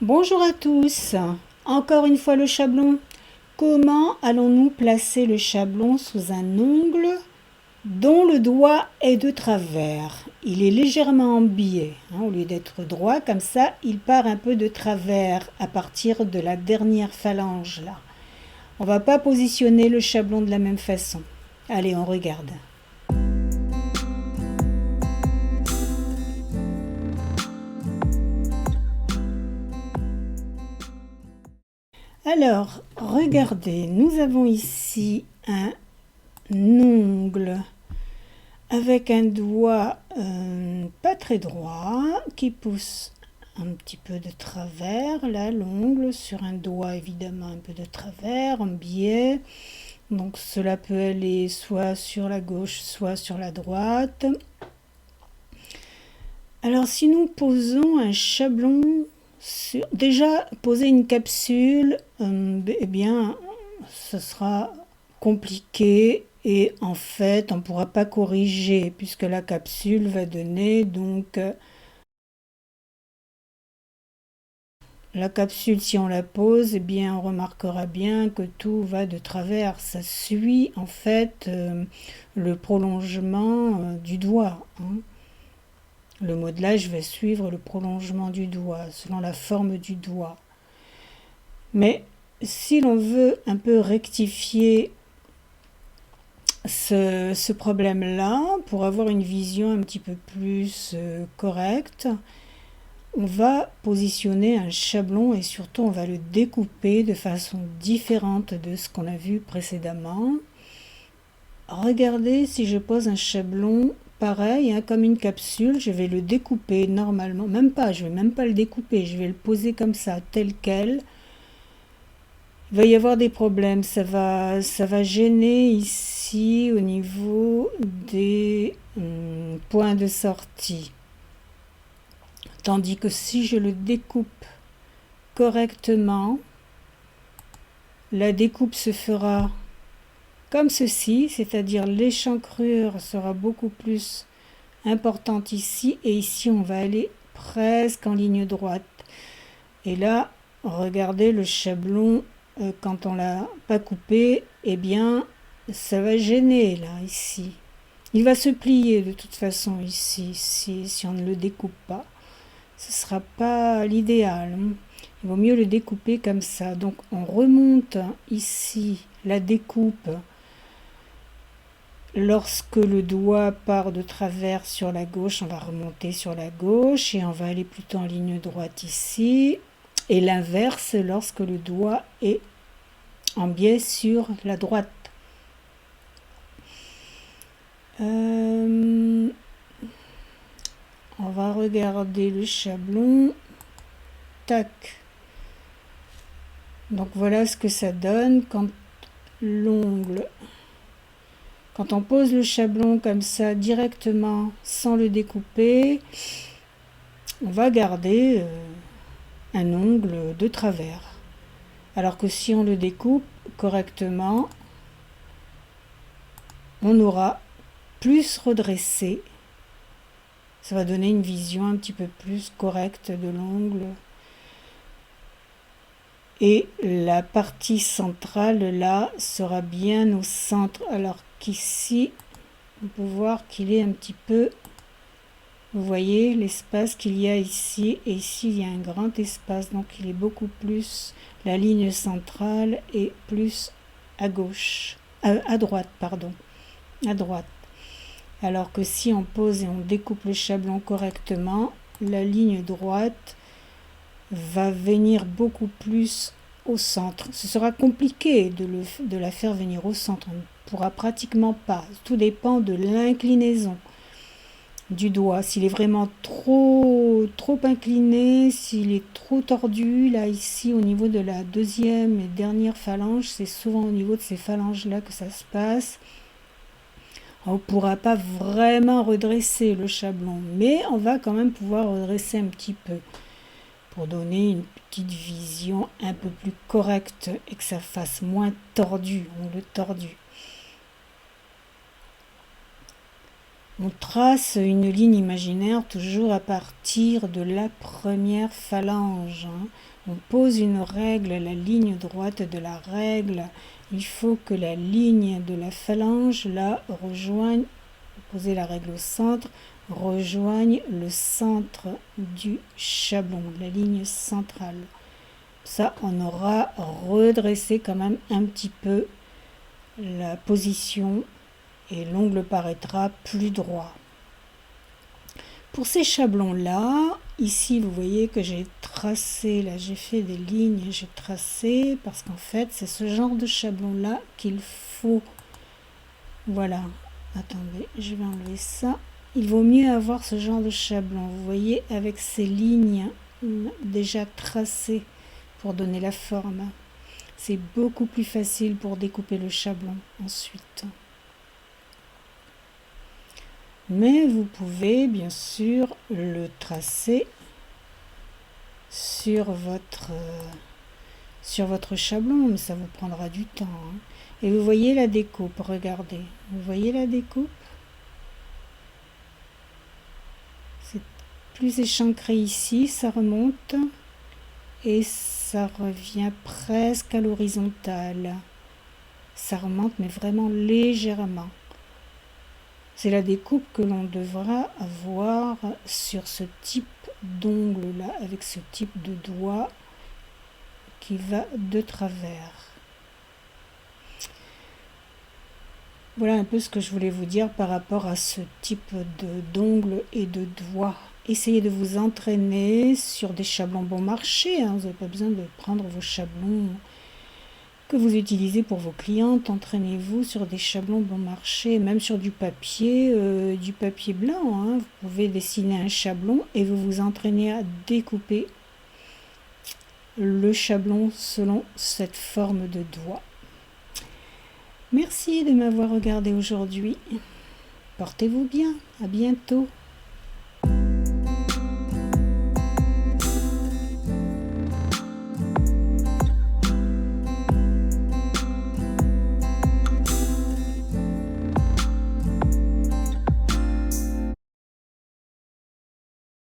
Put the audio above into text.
Bonjour à tous. Encore une fois le chablon. Comment allons-nous placer le chablon sous un ongle dont le doigt est de travers? Il est légèrement en biais. Au lieu d'être droit, comme ça, il part un peu de travers à partir de la dernière phalange là. On va pas positionner le chablon de la même façon. Allez, on regarde. Alors, regardez, nous avons ici un ongle avec un doigt pas très droit qui pousse un petit peu de travers, là l'ongle sur un doigt évidemment un peu de travers, en biais. Donc cela peut aller soit sur la gauche, soit sur la droite. Alors si nous posons un chablon, déjà poser une capsule, eh bien ce sera compliqué et en fait on ne pourra pas corriger puisque la capsule va donner donc la capsule, si on la pose, eh bien on remarquera bien que tout va de travers, ça suit en fait le prolongement du doigt, hein. Le modelage va suivre le prolongement du doigt selon la forme du doigt. Mais si l'on veut un peu rectifier ce problème-là, pour avoir une vision un petit peu plus correcte, on va positionner un chablon et surtout on va le découper de façon différente de ce qu'on a vu précédemment. Regardez, si je pose un chablon pareil, hein, comme une capsule, je vais le découper normalement, même pas, je vais même pas le découper, je vais le poser comme ça, tel quel. Il va y avoir des problèmes, ça va gêner ici au niveau des points de sortie. Tandis que si je le découpe correctement, la découpe se fera comme ceci, c'est-à-dire l'échancrure sera beaucoup plus importante ici et ici on va aller presque en ligne droite. Et là, regardez le chablon, quand on l'a pas coupé, eh bien ça va gêner là, ici. Il va se plier de toute façon ici, si on ne le découpe pas. Ce ne sera pas l'idéal. Il vaut mieux le découper comme ça. Donc on remonte ici la découpe lorsque le doigt part de travers sur la gauche, on va remonter sur la gauche et on va aller plutôt en ligne droite ici. Et l'inverse lorsque le doigt est en biais sur la droite. On va regarder le chablon. Tac. Donc voilà ce que ça donne quand l'ongle, quand on pose le chablon comme ça directement sans le découper, on va garder un ongle de travers. Alors que si on le découpe correctement, on aura plus redressé. Ça va donner une vision un petit peu plus correcte de l'ongle. Et la partie centrale là sera bien au centre, alors qu'ici on peut voir qu'il est un petit peu, vous voyez l'espace qu'il y a ici, et ici il y a un grand espace, donc il est beaucoup plus, la ligne centrale est plus à gauche, à droite, pardon, à droite. Alors que si on pose et on découpe le chablon correctement, la ligne droite va venir beaucoup plus au centre. Ce sera compliqué de la faire venir au centre. On ne pourra pratiquement pas. Tout dépend de l'inclinaison du doigt. S'il est vraiment trop incliné, s'il est trop tordu, là ici au niveau de la deuxième et dernière phalange, c'est souvent au niveau de ces phalanges là que ça se passe. On ne pourra pas vraiment redresser le chablon, mais on va quand même pouvoir redresser un petit peu pour donner une petite vision un peu plus correcte et que ça fasse moins tordu, ongle tordu. On trace une ligne imaginaire toujours à partir de la première phalange. On pose une règle, la ligne droite de la règle. Il faut que la ligne de la phalange là rejoigne, posez la règle au centre, rejoigne le centre du chablon, la ligne centrale. Ça, on aura redressé quand même un petit peu la position et l'ongle paraîtra plus droit. Pour ces chablons-là, ici vous voyez que j'ai tracé, là j'ai fait des lignes, j'ai tracé, parce qu'en fait c'est ce genre de chablon-là qu'il faut. Voilà, attendez, je vais enlever ça. Il vaut mieux avoir ce genre de chablon, vous voyez, avec ces lignes déjà tracées pour donner la forme. C'est beaucoup plus facile pour découper le chablon ensuite. Mais vous pouvez bien sûr le tracer sur votre chablon, mais ça vous prendra du temps. Et vous voyez la découpe, regardez. Vous voyez la découpe? C'est plus échancré ici, ça remonte. Et ça revient presque à l'horizontale. Ça remonte, mais vraiment légèrement. C'est la découpe que l'on devra avoir sur ce type d'ongle là, avec ce type de doigt qui va de travers. Voilà un peu ce que je voulais vous dire par rapport à ce type d'ongle et de doigt. Essayez de vous entraîner sur des chablons bon marché. Vous n'avez pas besoin de prendre vos chablons que vous utilisez pour vos clientes. Entraînez-vous sur des chablons bon marché, même sur du papier blanc. Vous pouvez dessiner un chablon et vous vous entraînez à découper le chablon selon cette forme de doigt. Merci de m'avoir regardé aujourd'hui. Portez-vous bien. À bientôt.